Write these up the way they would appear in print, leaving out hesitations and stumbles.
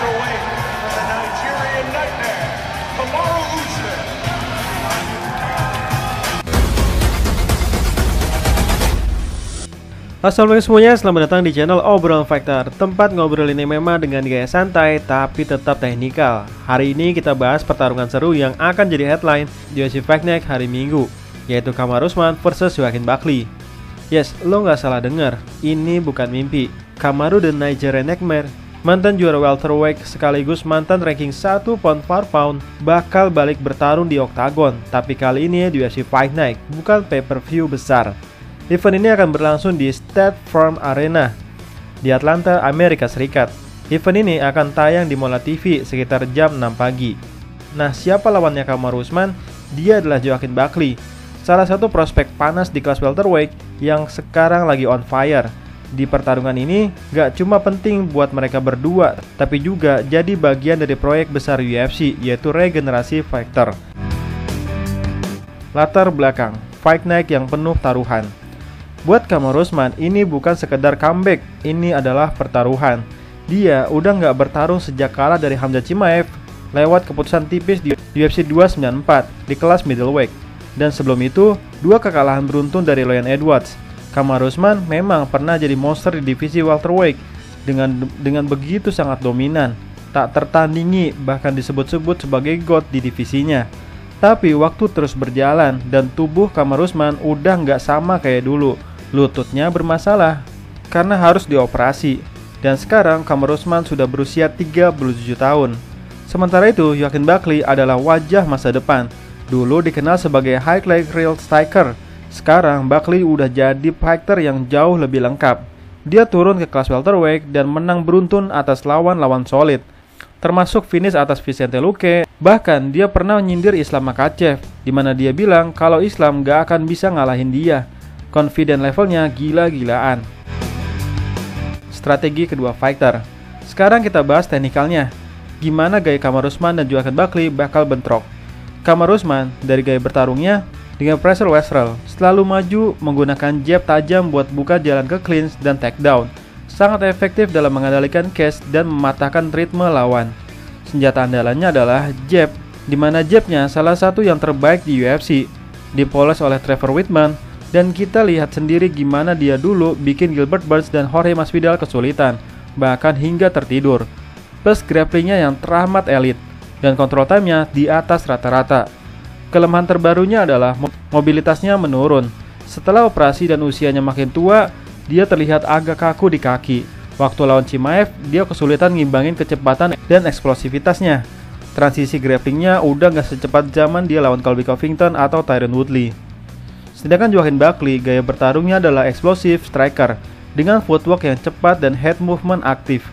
away from the Nigerian Nightmare, Kamaru Usman. Assalamualaikum semuanya, selamat datang di channel Obrolan Fighter, tempat ngobrolin MMA dengan gaya santai tapi tetap teknikal. Hari ini kita bahas pertarungan seru yang akan jadi headline di UFC Fight Night hari Minggu, yaitu Kamaru Usman vs Joaquin Buckley. Yes, lo nggak salah dengar, ini bukan mimpi. Kamaru the Nigerian Nightmare, mantan juara welterweight sekaligus mantan ranking 1 pound per pound, bakal balik bertarung di Octagon, tapi kali ini di UFC Fight Night, bukan pay-per-view besar. Event ini akan berlangsung di State Farm Arena di Atlanta, Amerika Serikat. Event ini akan tayang di Mola TV sekitar jam 6 pagi. Nah, siapa lawannya Kamaru Usman? Dia adalah Joaquin Buckley, salah satu prospek panas di kelas welterweight yang sekarang lagi on fire. Di pertarungan ini, gak cuma penting buat mereka berdua, tapi juga jadi bagian dari proyek besar UFC, yaitu regenerasi fighter. Latar belakang Fight Night yang penuh taruhan. Buat Kamaru Usman, ini bukan sekedar comeback, ini adalah pertaruhan. Dia udah nggak bertarung sejak kalah dari Khamzat Chimaev lewat keputusan tipis di UFC 294 di kelas middleweight. Dan sebelum itu, 2 kekalahan beruntun dari Leon Edwards. Kamaru Usman memang pernah jadi monster di divisi welterweight dengan begitu sangat dominan, tak tertandingi, bahkan disebut-sebut sebagai GOAT di divisinya. Tapi waktu terus berjalan dan tubuh Kamaru Usman udah nggak sama kayak dulu. Lututnya bermasalah karena harus dioperasi. Dan sekarang Kamaru Usman sudah berusia 37 tahun. Sementara itu, Joaquin Buckley adalah wajah masa depan. Dulu dikenal sebagai high leg real striker. Sekarang Buckley udah jadi fighter yang jauh lebih lengkap. Dia turun ke kelas welterweight dan menang beruntun atas lawan-lawan solid, termasuk finish atas Vicente Luque. Bahkan dia pernah nyindir Islam Makhachev, di mana dia bilang kalau Islam gak akan bisa ngalahin dia. Confident levelnya gila-gilaan. Strategi kedua fighter. Sekarang kita bahas teknikalnya. Gimana gaya Kamaru Usman dan Joaquin Buckley bakal bentrok. Kamaru Usman dari gaya bertarungnya dengan pressure wrestle, selalu maju menggunakan jab tajam buat buka jalan ke clinch dan takedown. Sangat efektif dalam mengendalikan cage dan mematahkan ritme lawan. Senjata andalannya adalah jab, di mana jabnya salah satu yang terbaik di UFC. Dipoles oleh Trevor Wittman, dan kita lihat sendiri gimana dia dulu bikin Gilbert Burns dan Jorge Masvidal kesulitan, bahkan hingga tertidur. Plus grapplingnya yang teramat elit, dan control time-nya di atas rata-rata. Kelemahan terbarunya adalah mobilitasnya menurun. Setelah operasi dan usianya makin tua, dia terlihat agak kaku di kaki. Waktu lawan Chimaev, dia kesulitan ngimbangin kecepatan dan eksplosivitasnya. Transisi grapplingnya udah gak secepat zaman dia lawan Colby Covington atau Tyron Woodley. Sedangkan Joaquin Buckley gaya bertarungnya adalah explosive striker dengan footwork yang cepat dan head movement aktif.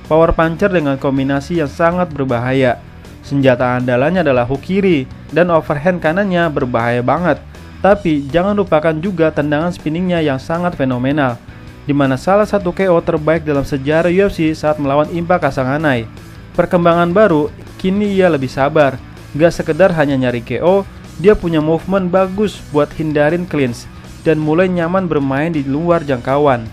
Power puncher dengan kombinasi yang sangat berbahaya. Senjata andalannya adalah hook kiri dan overhand kanannya berbahaya banget. Tapi jangan lupakan juga tendangan spinningnya yang sangat fenomenal, di mana salah satu KO terbaik dalam sejarah UFC saat melawan Impa Kasanganay. Perkembangan baru, kini ia lebih sabar, gak sekedar hanya nyari KO, dia punya movement bagus buat hindarin clinch dan mulai nyaman bermain di luar jangkauan.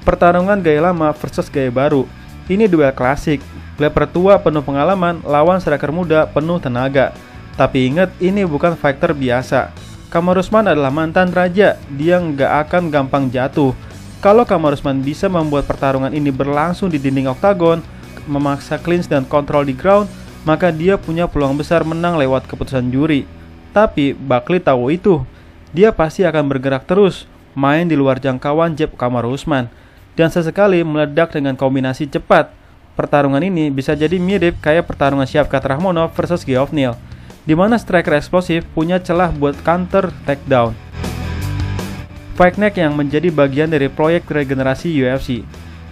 Pertarungan gaya lama versus gaya baru. Ini duel klasik, grappler tua penuh pengalaman lawan striker muda penuh tenaga. Tapi ingat, ini bukan fighter biasa. Kamaru Usman adalah mantan raja, dia nggak akan gampang jatuh. Kalau Kamaru Usman bisa membuat pertarungan ini berlangsung di dinding oktagon, memaksa clinch dan kontrol di ground, maka dia punya peluang besar menang lewat keputusan juri. Tapi Buckley tahu itu. Dia pasti akan bergerak terus, main di luar jangkauan jab Kamaru Usman, dan sesekali meledak dengan kombinasi cepat. Pertarungan ini bisa jadi mirip kayak pertarungan Shavkat Rakhmonov versus Geoff Neal, di mana striker eksplosif punya celah buat counter takedown. Fight Night yang menjadi bagian dari proyek regenerasi UFC.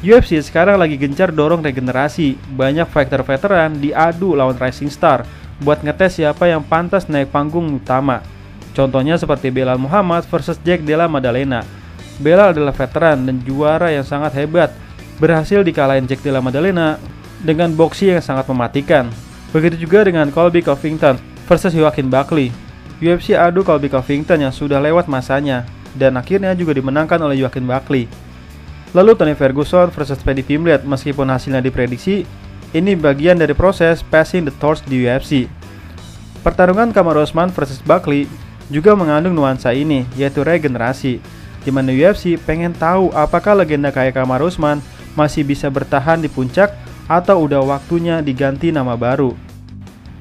UFC sekarang lagi gencar dorong regenerasi. Banyak fighter veteran diadu lawan rising star buat ngetes siapa yang pantas naik panggung utama. Contohnya seperti Belal Muhammad versus Jack Della Maddalena. Belal adalah veteran dan juara yang sangat hebat, berhasil dikalahin Jack Della Maddalena dengan boxing yang sangat mematikan. Begitu juga dengan Colby Covington versus Joaquin Buckley. UFC adu Colby Covington yang sudah lewat masanya, dan akhirnya juga dimenangkan oleh Joaquin Buckley. Lalu Tony Ferguson versus Paddy Pimblett, meskipun hasilnya diprediksi, ini bagian dari proses passing the torch di UFC. Pertarungan Kamaru Usman versus Buckley juga mengandung nuansa ini, yaitu regenerasi, di mana UFC pengen tahu apakah legenda kayak Kamaru Usman masih bisa bertahan di puncak atau udah waktunya diganti nama baru.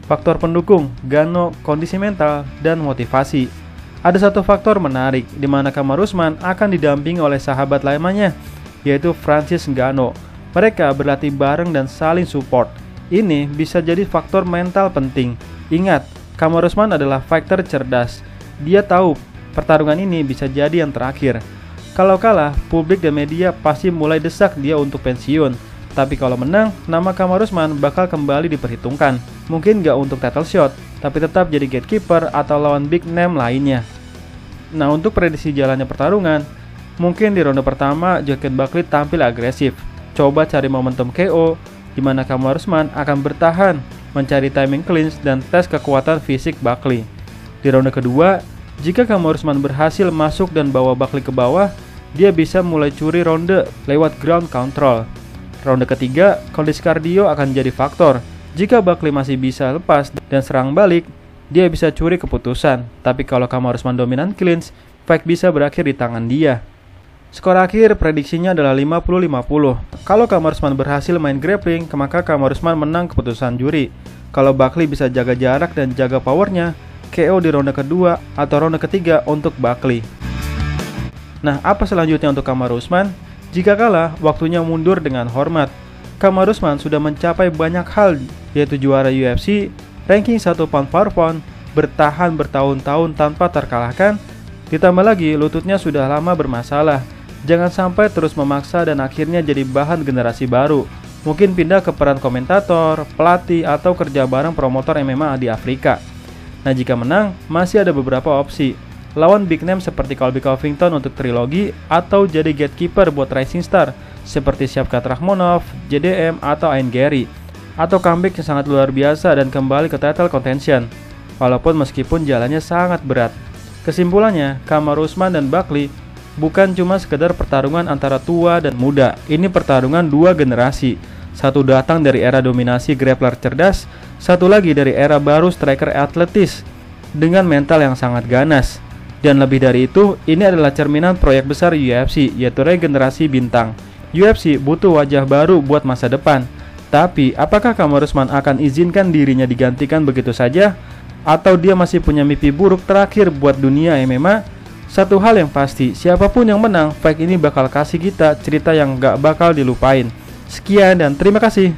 Faktor pendukung, Ngannou, kondisi mental, dan motivasi. Ada satu faktor menarik, di mana Kamaru Usman akan didampingi oleh sahabat lainnya, yaitu Francis Ngannou. Mereka berlatih bareng dan saling support. Ini bisa jadi faktor mental penting. Ingat, Kamaru Usman adalah fighter cerdas. Dia tahu pertarungan ini bisa jadi yang terakhir. Kalau kalah, publik dan media pasti mulai desak dia untuk pensiun. Tapi kalau menang, nama Kamaru Usman bakal kembali diperhitungkan. Mungkin gak untuk title shot, tapi tetap jadi gatekeeper atau lawan big name lainnya. Nah, untuk prediksi jalannya pertarungan, mungkin di ronde pertama Joaquin Buckley tampil agresif, coba cari momentum KO, di mana Kamaru Usman akan bertahan, mencari timing clinch dan tes kekuatan fisik Buckley. Di ronde kedua, jika Kamaru Usman berhasil masuk dan bawa Buckley ke bawah, dia bisa mulai curi ronde lewat ground control. Ronde ketiga, kondisi kardio akan jadi faktor. Jika Buckley masih bisa lepas dan serang balik, dia bisa curi keputusan. Tapi kalau Kamaru Usman dominan clinch, fight bisa berakhir di tangan dia. Skor akhir prediksinya adalah 50-50. Kalau Kamaru Usman berhasil main grappling, maka Kamaru Usman menang keputusan juri. Kalau Buckley bisa jaga jarak dan jaga powernya, KO di ronde kedua atau ronde ketiga untuk Buckley. Nah, apa selanjutnya untuk Kamaru Usman? Jika kalah, waktunya mundur dengan hormat. Kamaru Usman sudah mencapai banyak hal, yaitu juara UFC, ranking 1 pound per pound, bertahan bertahun-tahun tanpa terkalahkan, ditambah lagi lututnya sudah lama bermasalah. Jangan sampai terus memaksa dan akhirnya jadi bahan generasi baru. Mungkin pindah ke peran komentator, pelatih, atau kerja bareng promotor MMA di Afrika. Nah, jika menang, masih ada beberapa opsi. Lawan big name seperti Colby Covington untuk trilogi, atau jadi gatekeeper buat rising star seperti Shavkat Rakhmonov, JDM, atau Ian Garry. Atau comeback yang sangat luar biasa dan kembali ke title contention, walaupun meskipun jalannya sangat berat. Kesimpulannya, Kamaru Usman dan Buckley bukan cuma sekedar pertarungan antara tua dan muda. Ini pertarungan dua generasi. Satu datang dari era dominasi grappler cerdas, satu lagi dari era baru striker atletis dengan mental yang sangat ganas. Dan lebih dari itu, ini adalah cerminan proyek besar UFC, yaitu regenerasi bintang. UFC butuh wajah baru buat masa depan. Tapi, apakah Kamaru Usman akan izinkan dirinya digantikan begitu saja? Atau dia masih punya mimpi buruk terakhir buat dunia MMA? Satu hal yang pasti, siapapun yang menang, fight ini bakal kasih kita cerita yang gak bakal dilupain. Sekian dan terima kasih.